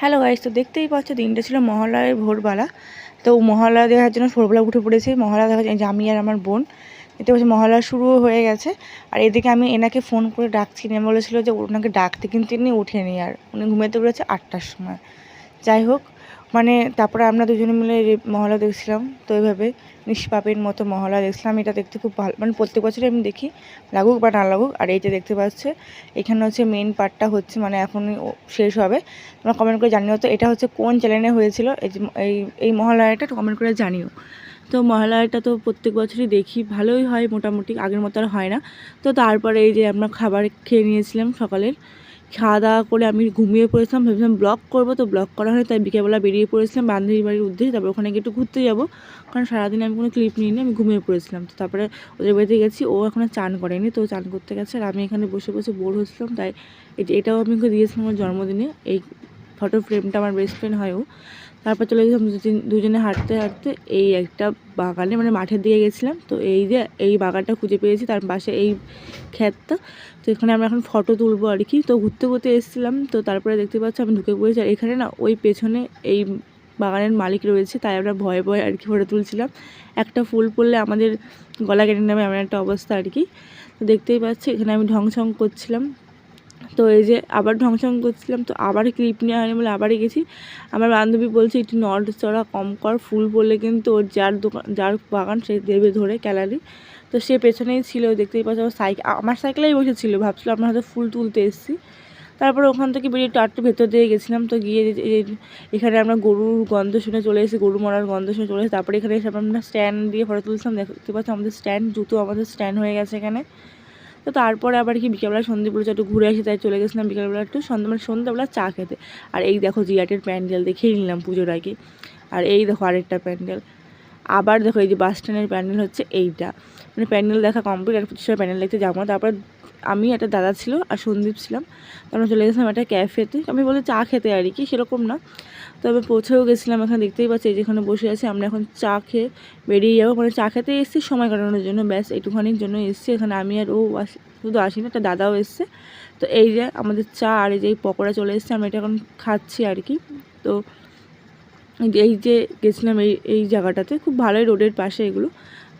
Hello guys, তো দেখতেই পাচ্ছ দিনটা ছিল মহালয়ার ভোরবেলা। তো মহালয়া দেখার জন্য ভোরবেলা উঠে পড়েছি। মহালয়া দেখার জন্য আমি আর আমার বোন এতে বলছে মহালয়া শুরুও হয়ে গেছে। আর এদিকে আমি এনাকে ফোন করে ডাকছি, না বলেছিল যে ওনাকে ডাকতে, কিন্তু তিনি ওঠেনি। আর উনি ঘুমাতে পড়েছে 8টার সময়। যাই হোক, মানে তারপরে আমরা দুজনে মিলে মহলা দেখছিলাম। তো এইভাবে নিষ্পাপের মতো মহলা দেখছিলাম। এটা দেখতে খুব ভালো, মানে প্রত্যেক বছরই আমি দেখি, লাগুক বা না লাগুক। আর এইটা দেখতে পাচ্ছে এখানে হচ্ছে মেন পার্টটা হচ্ছে, মানে এখনই শেষ হবে। তোমরা কমেন্ট করে জানিও তো এটা হচ্ছে কোন চ্যানেলে হয়েছিল, এই মহালয়াটা কমেন্ট করে জানিও। তো মহালয়াটা তো প্রত্যেক বছরই দেখি, ভালোই হয় মোটামুটি, আগের মতো আর হয় না। তো তারপরে এই যে আমরা খাবার খেয়ে নিয়েছিলাম সকালের, খাওয়া দাওয়া করে আমি ঘুমিয়ে পড়েছিলাম। ভেবেছিলাম ব্লগ করবো, তো ব্লগ করা হয়, তাই বিকেলবেলা বেরিয়ে পড়েছিলাম বান্ধবীর বাড়ির উদ্দেশ্যে। তারপর ওখানে গিয়ে একটু ঘুরতে যাবো, কারণ সারাদিন আমি কোনো ক্লিপ নিইনি, আমি ঘুমিয়ে পড়েছিলাম। তো তারপরে ওদের বাড়িতে গেছি, ও এখনও চান করেনি, তো চান করতে গেছে। আর আমি এখানে বসে বসে বোর হচ্ছিলাম, তাই এটাও আমি ওকে দিয়েছিলাম আমার জন্মদিনে। এই ফটো ফ্রেমটা আমার বেস্ট ফ্রেন্ড হয় ও। তারপর চলে গেছিলাম দুজনে হাঁটতে হাঁটতে এই একটা বাগানে, মানে মাঠের দিকে গেছিলাম। তো এই যে এই বাগানটা খুঁজে পেয়েছি, তার পাশে এই ক্ষেতটা। তো এখানে আমরা এখন ফটো তুলবো আর কি। তো ঘুরতে ঘুরতে এসেছিলাম, তো তারপরে দেখতে পাচ্ছি আমি ঢুকে পড়েছি। আর এখানে না ওই পেছনে এই বাগানের মালিক রয়েছে, তাই আমরা ভয়ে ভয়ে আর কি ফটো তুলছিলাম। একটা ফুল পড়লে আমাদের গলা কেটে নেবে, এমন একটা অবস্থা আর কি। তো দেখতেই পাচ্ছি এখানে আমি ঢং করছিলাম। তো এই যে আবার ঢং করছিলাম, তো আবার ক্লিপ নেওয়া হয়নি বলে আবারই গেছি। আমার বান্ধবী বলছে একটু নড়চড়া কম কর, ফুল পড়লে কিন্তু ওর যার বাগান সে দেবে ধরে ক্যালারি। তো সে পেছনেই ছিল, দেখতেই পাচ্ছি। আমার সাইকেলেই বসেছিল, ভাবছিল আমরা হয়তো ফুল তুলতে এসেছি। তারপরে ওখান থেকে বেরিয়ে একটু ভেতর দিয়ে গেছিলাম। তো গিয়ে এখানে আমরা গরুর গন্ধ শুনে চলে এসেছি, গরু মরার গন্ধ শুনে চলে এসেছি। তারপরে এখানে এসে আমরা স্ট্যান্ড দিয়ে ফটো তুলছিলাম। দেখতে পাচ্ছি আমাদের স্ট্যান্ড, জুতো আমাদের স্ট্যান্ড হয়ে গেছে এখানে। তো তারপরে আবার কি বিকেলবেলা সন্ধ্যেবেলা একটু ঘুরে আসি, তাই চলে গেছিলাম বিকেলবেলা একটু সন্ধ্যাবেলা চা খেতে। আর এই দেখো জিয়াটের প্যান্ডেল দেখেই নিলাম পুজোর আগে। আর এই দেখো আরেকটা প্যান্ডেল। আবার দেখো এই যে বাস স্ট্যান্ডের প্যান্ডেল হচ্ছে এইটা, মানে প্যান্ডেল দেখা কমপ্লিট। আর প্রতিষ্ঠার প্যান্ডেল দেখতে যাবো না। তারপর আমি একটা দাদা ছিল আর সন্দীপ ছিলাম, তো আমরা চলে গেছিলাম একটা ক্যাফেতে। আমি বলতে চা খেতে আর কি, সেরকম না। তবে পৌঁছেও গেছিলাম। এখানে দেখতেই পাচ্ছি যেখানে বসে আছি আমরা, এখন চা খেয়ে বেরিয়ে যাবো। মানে চা খেতে এসেছি সময় কাটানোর জন্য, ব্যাস এইটুখানির জন্য এসেছি। এখানে আমি আর ও শুধু আসিনি, একটা দাদাও এসছে। তো এই যে আমাদের চা আর এই যে পকোড়া চলে এসছে, আমরা এটা এখন খাচ্ছি আর কি। তো এই যে গেছিলাম এই জায়গাটাতে, খুব ভালোই রোডের পাশে এগুলো।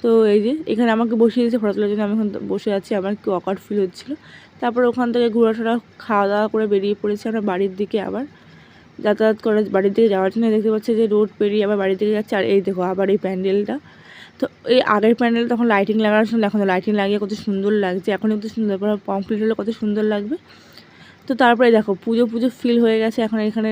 তো এই যে এখানে আমাকে বসিয়ে দিয়েছে ফটো তোলার জন্য, আমি এখন বসে আছি, আমার একটু অকার্ড ফিল হচ্ছিলো। তারপর ওখান থেকে ঘোরাফেরা খাওয়া দাওয়া করে বেরিয়ে পড়েছি আমরা বাড়ির দিকে। আবার যাতায়াত করে বাড়ির দিকে যাওয়ার জন্য দেখতে পাচ্ছি যে রোড পেরিয়ে আবার বাড়ির দিকে যাচ্ছে। আর এই দেখো আবার এই প্যান্ডেলটা। তো এই আগের প্যান্ডেল তখন লাইটিং লাগানোর সময়, এখন লাইটিং লাগিয়ে কত সুন্দর লাগছে, এখন একটু সুন্দর কমপ্লিট হলে কত সুন্দর লাগবে। তো তারপরে দেখো পুজো ফিল হয়ে গেছে এখন এখানে।